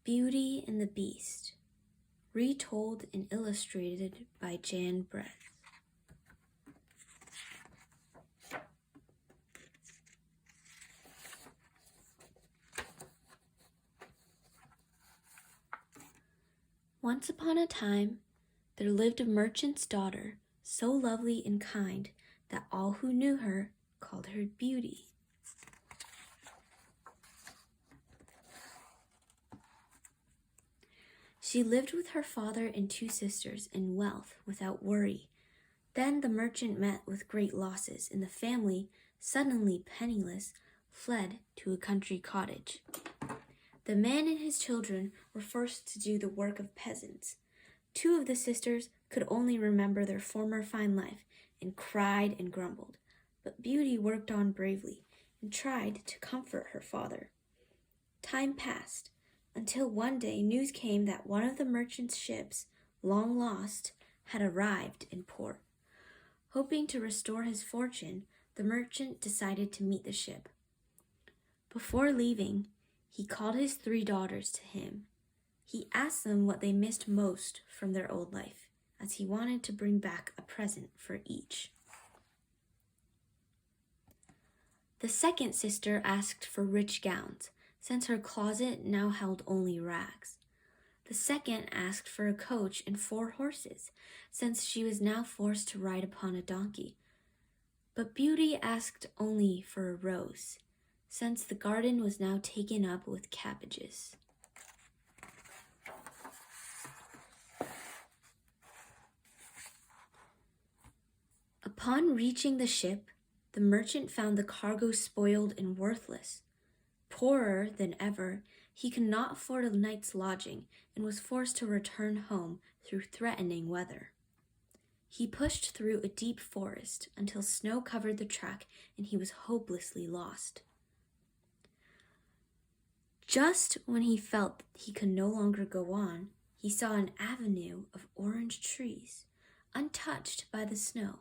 Beauty and the Beast, retold and illustrated by Jan Brett. Once upon a time, there lived a merchant's daughter, so lovely and kind that all who knew her called her Beauty. She lived with her father and 2 sisters in wealth without worry. Then the merchant met with great losses, and the family, suddenly penniless, fled to a country cottage. The man and his children were forced to do the work of peasants. 2 of the sisters could only remember their former fine life and cried and grumbled. But Beauty worked on bravely and tried to comfort her father. Time passed until one day news came that one of the merchant's ships, long lost, had arrived in port. Hoping to restore his fortune, the merchant decided to meet the ship. Before leaving, he called his 3 daughters to him. He asked them what they missed most from their old life, as he wanted to bring back a present for each. The second sister asked for rich gowns, since her closet now held only rags. The second asked for a coach and 4 horses, since she was now forced to ride upon a donkey. But Beauty asked only for a rose, since the garden was now taken up with cabbages. Upon reaching the ship, the merchant found the cargo spoiled and worthless. Poorer than ever, he could not afford a night's lodging and was forced to return home through threatening weather. He pushed through a deep forest until snow covered the track and he was hopelessly lost. Just when he felt he could no longer go on, he saw an avenue of orange trees, untouched by the snow,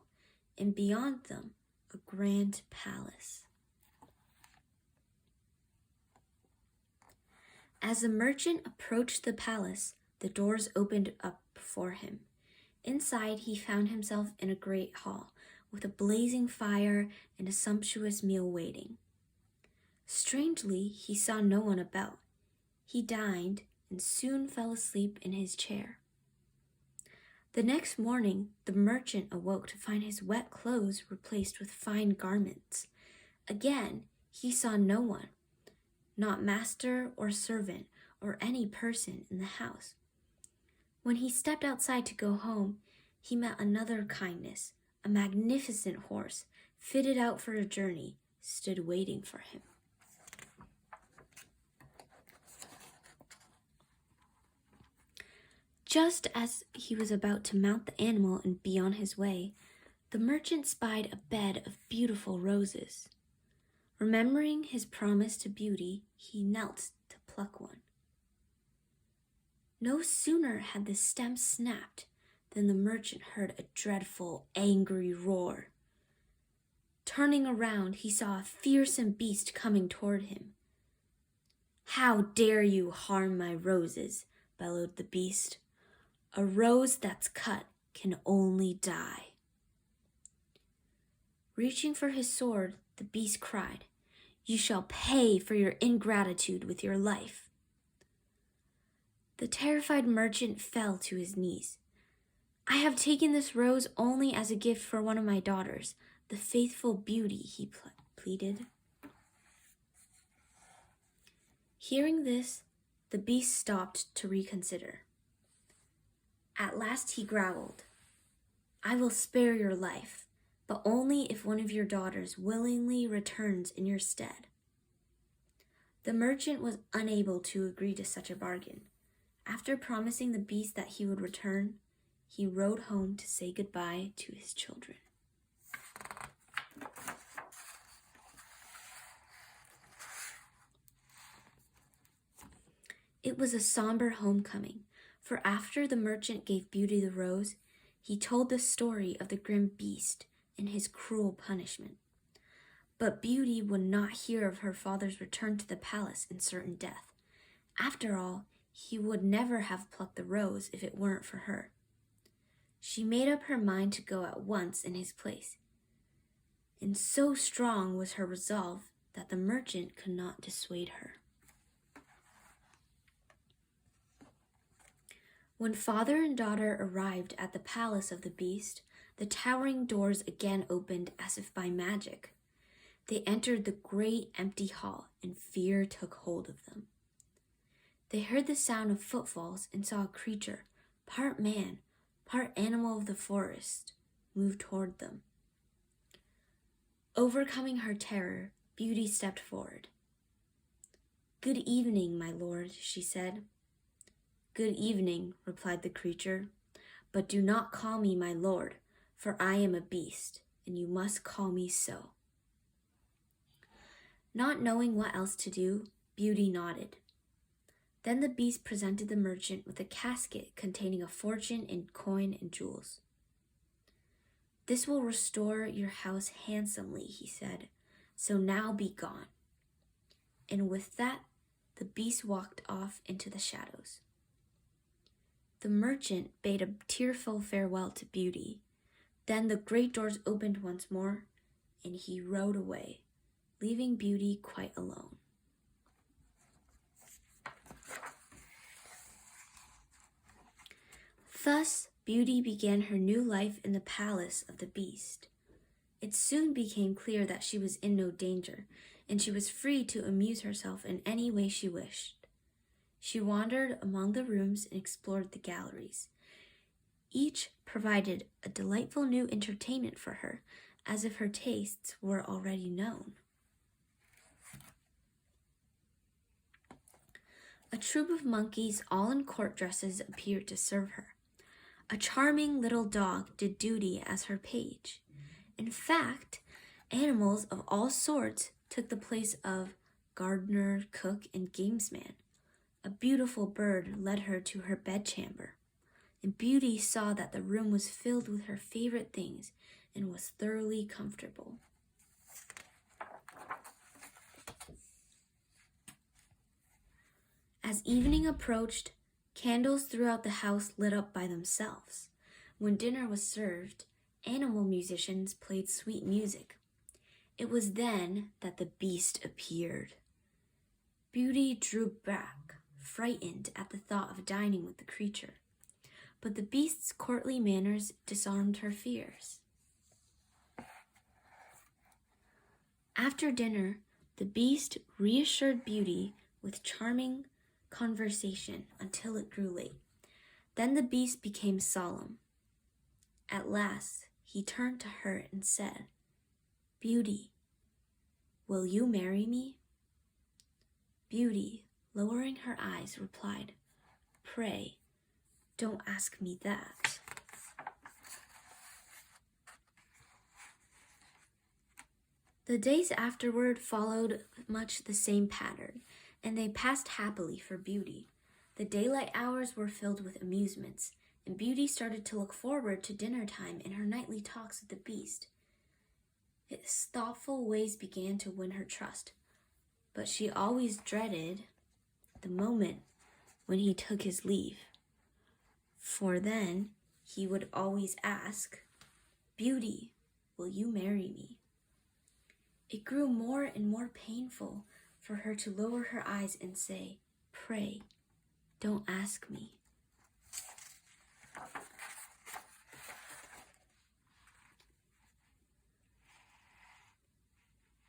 and beyond them, a grand palace. As the merchant approached the palace, the doors opened up before him. Inside, he found himself in a great hall, with a blazing fire and a sumptuous meal waiting. Strangely, he saw no one about. He dined and soon fell asleep in his chair. The next morning, the merchant awoke to find his wet clothes replaced with fine garments. Again, he saw no one, not master or servant or any person in the house. When he stepped outside to go home, he met another kindness. A magnificent horse, fitted out for a journey, stood waiting for him. Just as he was about to mount the animal and be on his way, the merchant spied a bed of beautiful roses. Remembering his promise to Beauty, he knelt to pluck one. No sooner had the stem snapped than the merchant heard a dreadful, angry roar. Turning around, he saw a fearsome beast coming toward him. "How dare you harm my roses?" bellowed the beast. "A rose that's cut can only die." Reaching for his sword, the beast cried, "You shall pay for your ingratitude with your life." The terrified merchant fell to his knees. "I have taken this rose only as a gift for one of my daughters, the faithful Beauty," he pleaded. Hearing this, the beast stopped to reconsider. At last he growled, "I will spare your life, but only if one of your daughters willingly returns in your stead." The merchant was unable to agree to such a bargain. After promising the beast that he would return, he rode home to say goodbye to his children. It was a somber homecoming, for after the merchant gave Beauty the rose, he told the story of the grim beast and his cruel punishment. But Beauty would not hear of her father's return to the palace and certain death. After all, he would never have plucked the rose if it weren't for her. She made up her mind to go at once in his place, and so strong was her resolve that the merchant could not dissuade her. When father and daughter arrived at the palace of the beast, the towering doors again opened as if by magic. They entered the great empty hall, and fear took hold of them. They heard the sound of footfalls and saw a creature, part man, part animal of the forest, move toward them. Overcoming her terror, Beauty stepped forward. "Good evening, my lord," she said. "Good evening," replied the creature, "but do not call me my lord, for I am a beast, and you must call me so." Not knowing what else to do, Beauty nodded. Then the beast presented the merchant with a casket containing a fortune in coin and jewels. "This will restore your house handsomely," he said, "so now be gone." And with that, the beast walked off into the shadows. The merchant bade a tearful farewell to Beauty. Then the great doors opened once more, and he rode away, leaving Beauty quite alone. Thus, Beauty began her new life in the palace of the beast. It soon became clear that she was in no danger, and she was free to amuse herself in any way she wished. She wandered among the rooms and explored the galleries. Each provided a delightful new entertainment for her, as if her tastes were already known. A troop of monkeys, all in court dresses, appeared to serve her. A charming little dog did duty as her page. In fact, animals of all sorts took the place of gardener, cook, and gamesman. A beautiful bird led her to her bedchamber, and Beauty saw that the room was filled with her favorite things and was thoroughly comfortable. As evening approached, candles throughout the house lit up by themselves. When dinner was served, animal musicians played sweet music. It was then that the beast appeared. Beauty drew back, frightened at the thought of dining with the creature, but the beast's courtly manners disarmed her fears. After dinner, the beast reassured Beauty with charming conversation until it grew late. Then the beast became solemn. At last, he turned to her and said, "Beauty, will you marry me?" Beauty, lowering her eyes, replied, "Pray, don't ask me that." The days afterward followed much the same pattern, and they passed happily for Beauty. The daylight hours were filled with amusements, and Beauty started to look forward to dinner time and her nightly talks with the beast. His thoughtful ways began to win her trust, but she always dreaded the moment when he took his leave, for then he would always ask, "Beauty, will you marry me?" It grew more and more painful for her to lower her eyes and say, "Pray, don't ask me."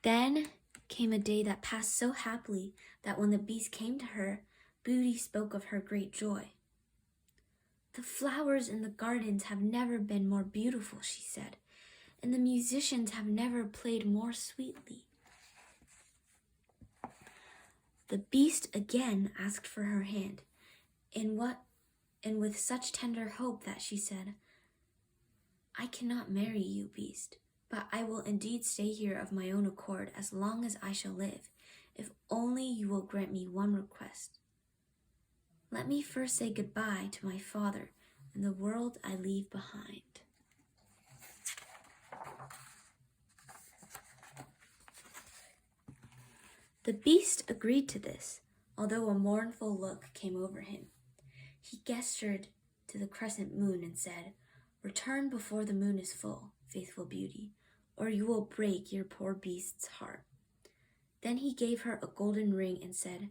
Then came a day that passed so happily that when the beast came to her, Beauty spoke of her great joy. "The flowers in the gardens have never been more beautiful," she said, "and the musicians have never played more sweetly." The beast again asked for her hand, and with such tender hope that she said, "I cannot marry you, beast, but I will indeed stay here of my own accord as long as I shall live, if only you will grant me one request. Let me first say goodbye to my father and the world I leave behind." The beast agreed to this, although a mournful look came over him. He gestured to the crescent moon and said, "Return before the moon is full, faithful Beauty, or you will break your poor beast's heart." Then he gave her a golden ring and said,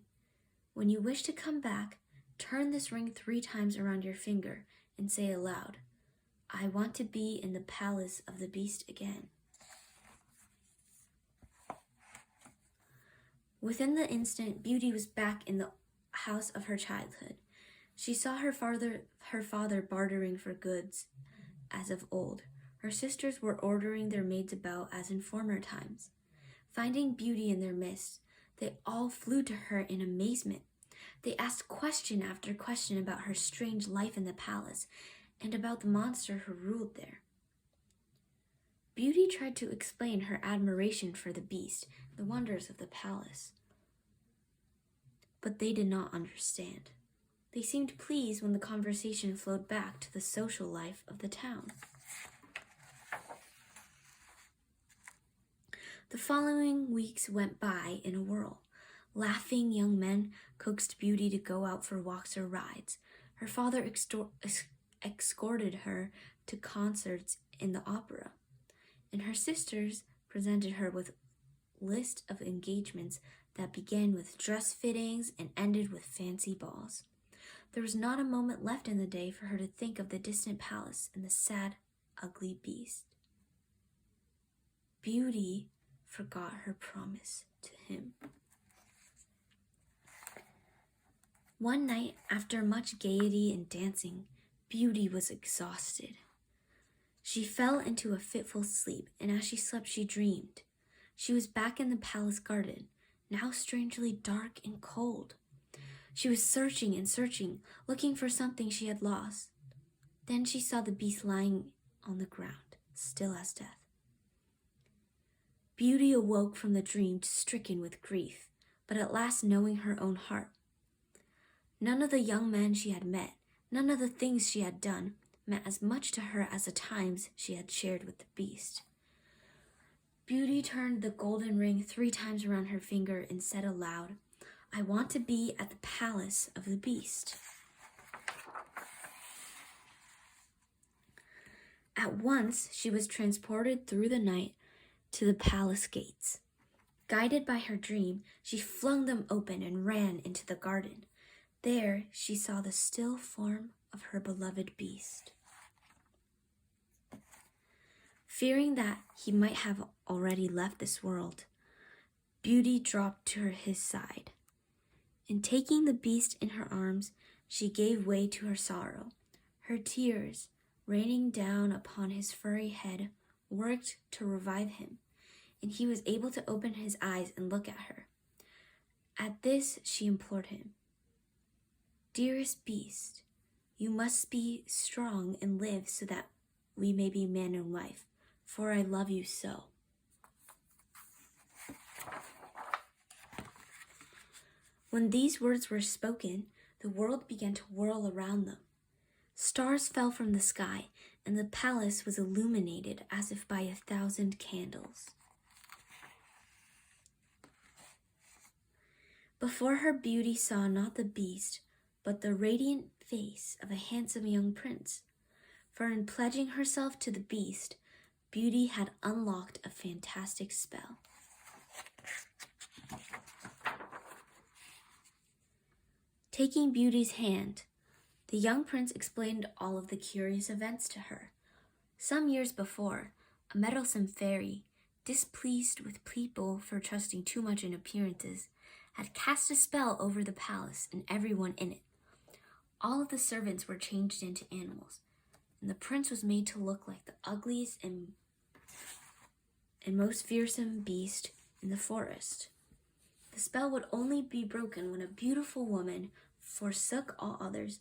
"When you wish to come back, turn this ring 3 times around your finger and say aloud, 'I want to be in the palace of the beast again.'" Within the instant, Beauty was back in the house of her childhood. She saw her father bartering for goods as of old. Her sisters were ordering their maids about as in former times. Finding Beauty in their midst, they all flew to her in amazement. They asked question after question about her strange life in the palace and about the monster who ruled there. Beauty tried to explain her admiration for the beast, the wonders of the palace. But they did not understand. They seemed pleased when the conversation flowed back to the social life of the town. The following weeks went by in a whirl. Laughing young men coaxed Beauty to go out for walks or rides. Her father escorted her to concerts in the opera, and her sisters presented her with a list of engagements that began with dress fittings and ended with fancy balls. There was not a moment left in the day for her to think of the distant palace and the sad, ugly beast. Beauty forgot her promise to him. One night, after much gaiety and dancing, Beauty was exhausted. She fell into a fitful sleep, and as she slept, she dreamed. She was back in the palace garden, now strangely dark and cold. She was searching and searching, looking for something she had lost. Then she saw the beast lying on the ground, still as death. Beauty awoke from the dream, stricken with grief, but at last knowing her own heart. None of the young men she had met, none of the things she had done, meant as much to her as the times she had shared with the beast. Beauty turned the golden ring 3 times around her finger and said aloud, "I want to be at the palace of the beast." At once she was transported through the night to the palace gates. Guided by her dream, she flung them open and ran into the garden. There she saw the still form of her beloved beast. Fearing that he might have already left this world, Beauty dropped to his side. And taking the beast in her arms, she gave way to her sorrow. Her tears, raining down upon his furry head, worked to revive him, and he was able to open his eyes and look at her. At this, she implored him, "Dearest beast, you must be strong and live so that we may be man and wife, for I love you so." When these words were spoken, the world began to whirl around them. Stars fell from the sky, and the palace was illuminated as if by 1,000 candles. Before her, Beauty saw not the beast, but the radiant face of a handsome young prince. For in pledging herself to the beast, Beauty had unlocked a fantastic spell. Taking Beauty's hand, the young prince explained all of the curious events to her. Some years before, a meddlesome fairy, displeased with people for trusting too much in appearances, had cast a spell over the palace and everyone in it. All of the servants were changed into animals, and the prince was made to look like the ugliest and most fearsome beast in the forest. The spell would only be broken when a beautiful woman forsook all others